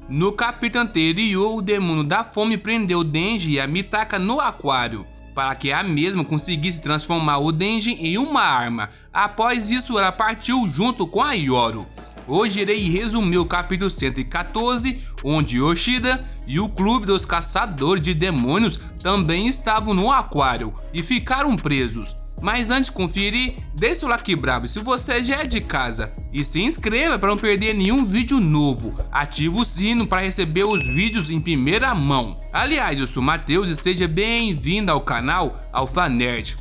No capítulo anterior, o demônio da fome prendeu Denji e a Mitaka no aquário, para que a mesma conseguisse transformar o Denji em uma arma. Após isso, ela partiu junto com a Yoro. Hoje irei resumir o capítulo 114, onde Yoshida e o clube dos caçadores de demônios também estavam no aquário e ficaram presos. Mas antes de conferir, deixe o like bravo se você já é de casa e se inscreva para não perder nenhum vídeo novo. Ative o sino para receber os vídeos em primeira mão. Aliás, eu sou o Matheus e seja bem-vindo ao canal Alpha Nerd.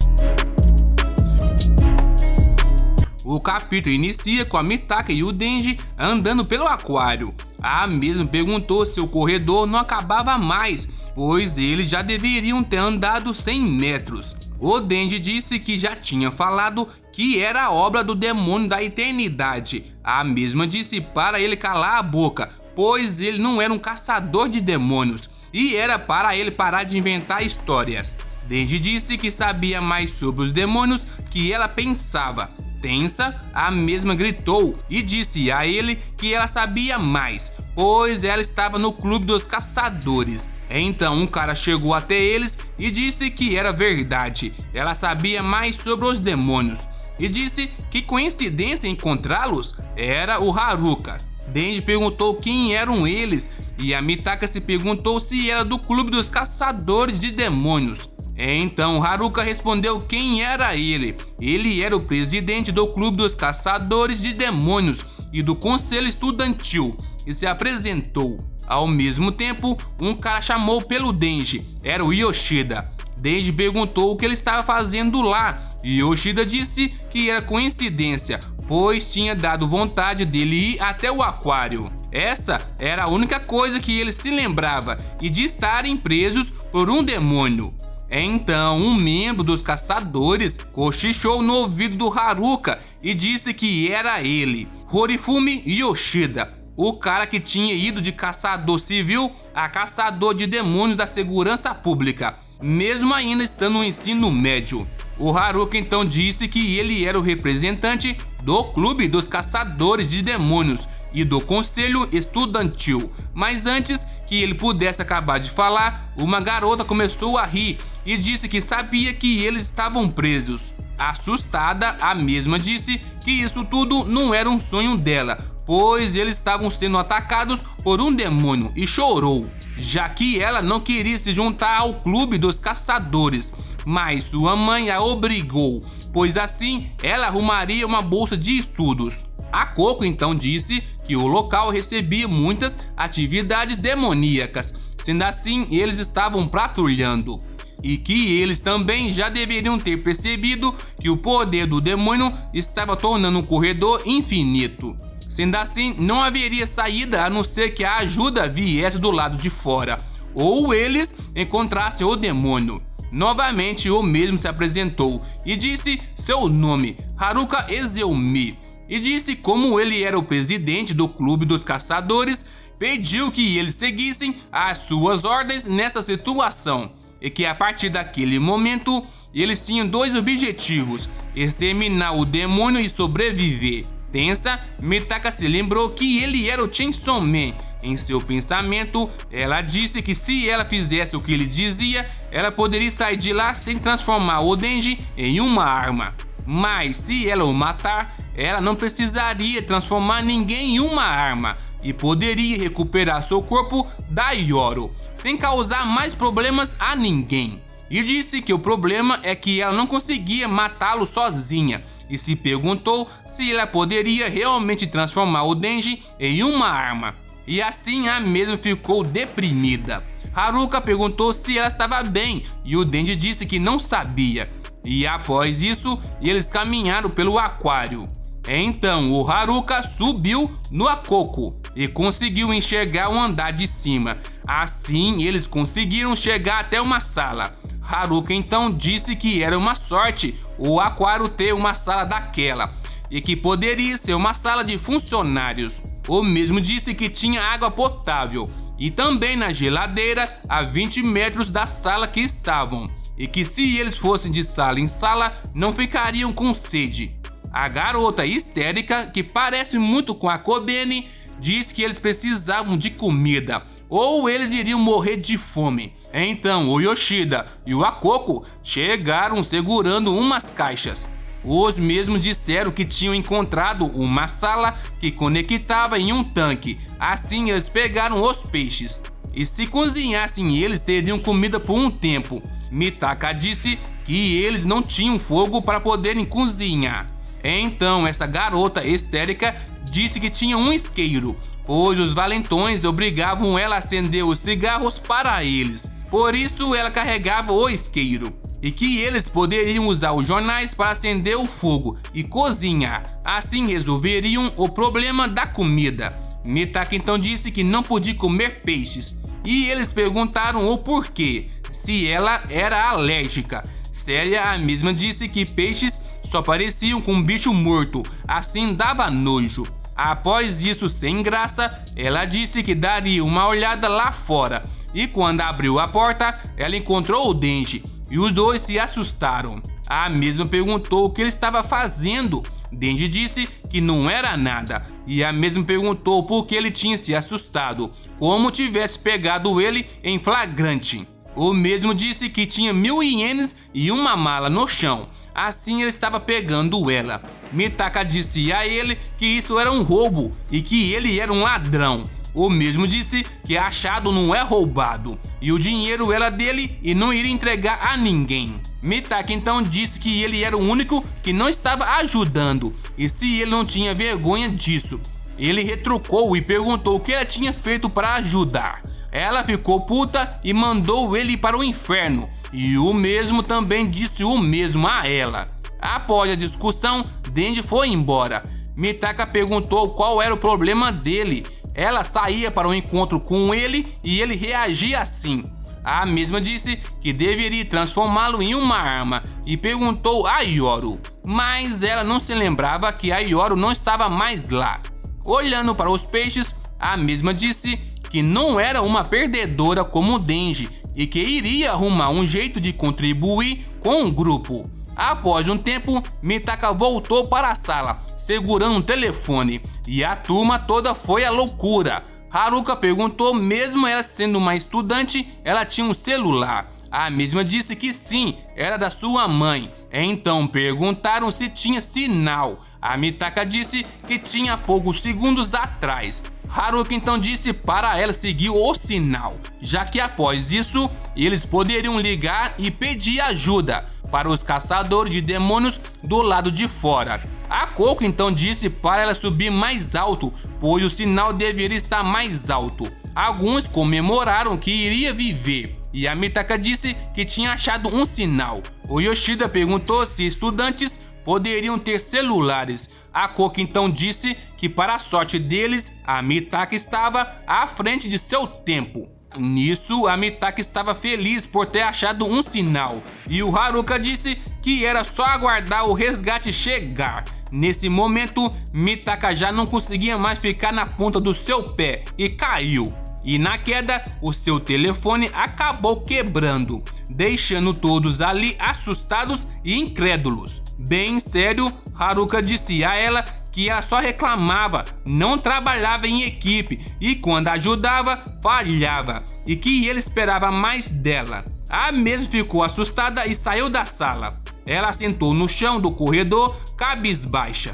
O capítulo inicia com a Mitaka e o Denji andando pelo aquário. A mesma perguntou se o corredor não acabava mais, pois eles já deveriam ter andado 100 metros. O Denji disse que já tinha falado que era obra do demônio da eternidade. A mesma disse para ele calar a boca, pois ele não era um caçador de demônios e era para ele parar de inventar histórias. Denji disse que sabia mais sobre os demônios que ela pensava. Tensa, a mesma gritou e disse a ele que ela sabia mais, pois ela estava no clube dos caçadores. Então um cara chegou até eles e disse que era verdade, ela sabia mais sobre os demônios e disse que coincidência encontrá-los era o Haruka. Denji perguntou quem eram eles e a Mitaka se perguntou se era do clube dos caçadores de demônios. Então Haruka respondeu quem era ele. Ele era o presidente do clube dos caçadores de demônios e do conselho estudantil e se apresentou. Ao mesmo tempo, um cara chamou pelo Denji, era o Yoshida. Denji perguntou o que ele estava fazendo lá e Yoshida disse que era coincidência, pois tinha dado vontade dele ir até o aquário. Essa era a única coisa que ele se lembrava e de estarem presos por um demônio. Então um membro dos caçadores cochichou no ouvido do Haruka e disse que era ele, Horifumi Yoshida, o cara que tinha ido de caçador civil a caçador de demônios da segurança pública, mesmo ainda estando no ensino médio. O Haruka então disse que ele era o representante do clube dos caçadores de demônios e do conselho estudantil. Mas antes que ele pudesse acabar de falar, uma garota começou a rir e disse que sabia que eles estavam presos. Assustada, a mesma disse que isso tudo não era um sonho dela, pois eles estavam sendo atacados por um demônio e chorou, já que ela não queria se juntar ao clube dos caçadores, mas sua mãe a obrigou, pois assim ela arrumaria uma bolsa de estudos. A Coco então disse que o local recebia muitas atividades demoníacas, sendo assim eles estavam patrulhando. E que eles também já deveriam ter percebido que o poder do demônio estava tornando um corredor infinito. Sendo assim, não haveria saída a não ser que a ajuda viesse do lado de fora, ou eles encontrassem o demônio. Novamente o mesmo se apresentou e disse seu nome, Haruka Ezeumi, e disse como ele era o presidente do clube dos caçadores, pediu que eles seguissem as suas ordens nessa situação. E que a partir daquele momento, eles tinham dois objetivos, exterminar o demônio e sobreviver. Tensa, Mitaka se lembrou que ele era o Chainsaw Man. Em seu pensamento, ela disse que se ela fizesse o que ele dizia, ela poderia sair de lá sem transformar o Denji em uma arma. Mas se ela o matar, ela não precisaria transformar ninguém em uma arma e poderia recuperar seu corpo da Yoro, sem causar mais problemas a ninguém. E disse que o problema é que ela não conseguia matá-lo sozinha e se perguntou se ela poderia realmente transformar o Denji em uma arma. E assim a mesma ficou deprimida. Haruka perguntou se ela estava bem e o Denji disse que não sabia. E após isso, eles caminharam pelo aquário. Então o Haruka subiu no Akoko e conseguiu enxergar o andar de cima. Assim eles conseguiram chegar até uma sala. Haruka então disse que era uma sorte o aquário ter uma sala daquela e que poderia ser uma sala de funcionários. O mesmo disse que tinha água potável e também na geladeira a 20 metros da sala que estavam, e que se eles fossem de sala em sala não ficariam com sede. A garota histérica, que parece muito com a Kobeni, disse que eles precisavam de comida ou eles iriam morrer de fome. Então o Yoshida e o Akoko chegaram segurando umas caixas. Os mesmos disseram que tinham encontrado uma sala que conectava em um tanque. Assim eles pegaram os peixes. E se cozinhassem eles teriam comida por um tempo. Mitaka disse que eles não tinham fogo para poderem cozinhar. Então essa garota histérica disse que tinha um isqueiro, pois os valentões obrigavam ela a acender os cigarros para eles. Por isso ela carregava o isqueiro. E que eles poderiam usar os jornais para acender o fogo e cozinhar. Assim resolveriam o problema da comida. Mitaka então disse que não podia comer peixes. E eles perguntaram o porquê, se ela era alérgica. Séria a mesma disse que peixes só pareciam com um bicho morto, assim dava nojo. Após isso, sem graça, ela disse que daria uma olhada lá fora. E quando abriu a porta, ela encontrou o Denji. E os dois se assustaram. A mesma perguntou o que ele estava fazendo. Denji disse que não era nada. E a mesma perguntou por que ele tinha se assustado, como tivesse pegado ele em flagrante. O mesmo disse que tinha 1000 ienes e uma mala no chão. Assim ele estava pegando ela. Mitaka disse a ele que isso era um roubo e que ele era um ladrão. O mesmo disse que achado não é roubado e o dinheiro era dele e não iria entregar a ninguém. Mitaka então disse que ele era o único que não estava ajudando e se ele não tinha vergonha disso. Ele retrucou e perguntou o que ela tinha feito para ajudar. Ela ficou puta e mandou ele para o inferno e o mesmo também disse o mesmo a ela. Após a discussão, Denji foi embora. Mitaka perguntou qual era o problema dele. Ela saía para o encontro com ele e ele reagia assim. A mesma disse que deveria transformá-lo em uma arma e perguntou a Yoru, mas ela não se lembrava que a Yoru não estava mais lá. Olhando para os peixes, a mesma disse que não era uma perdedora como o Denji e que iria arrumar um jeito de contribuir com o grupo. Após um tempo, Mitaka voltou para a sala, segurando um telefone, e a turma toda foi à loucura. Haruka perguntou, mesmo ela sendo uma estudante, ela tinha um celular. A mesma disse que sim, era da sua mãe. Então perguntaram se tinha sinal. A Mitaka disse que tinha poucos segundos atrás. Haruka então disse para ela seguir o sinal, já que após isso, eles poderiam ligar e pedir ajuda para os caçadores de demônios do lado de fora. Akoko então disse para ela subir mais alto, pois o sinal deveria estar mais alto. Alguns comemoraram que iria viver, e a Mitaka disse que tinha achado um sinal. O Yoshida perguntou se estudantes poderiam ter celulares. Akoko então disse que para a sorte deles, a Mitaka estava à frente de seu tempo. Nisso, a Mitaka estava feliz por ter achado um sinal, e o Haruka disse que era só aguardar o resgate chegar. Nesse momento, Mitaka já não conseguia mais ficar na ponta do seu pé e caiu. E na queda, o seu telefone acabou quebrando, deixando todos ali assustados e incrédulos. Bem sério, Haruka disse a ela que ela só reclamava, não trabalhava em equipe e quando ajudava, falhava e que ele esperava mais dela. A mesma ficou assustada e saiu da sala. Ela sentou no chão do corredor, cabisbaixa.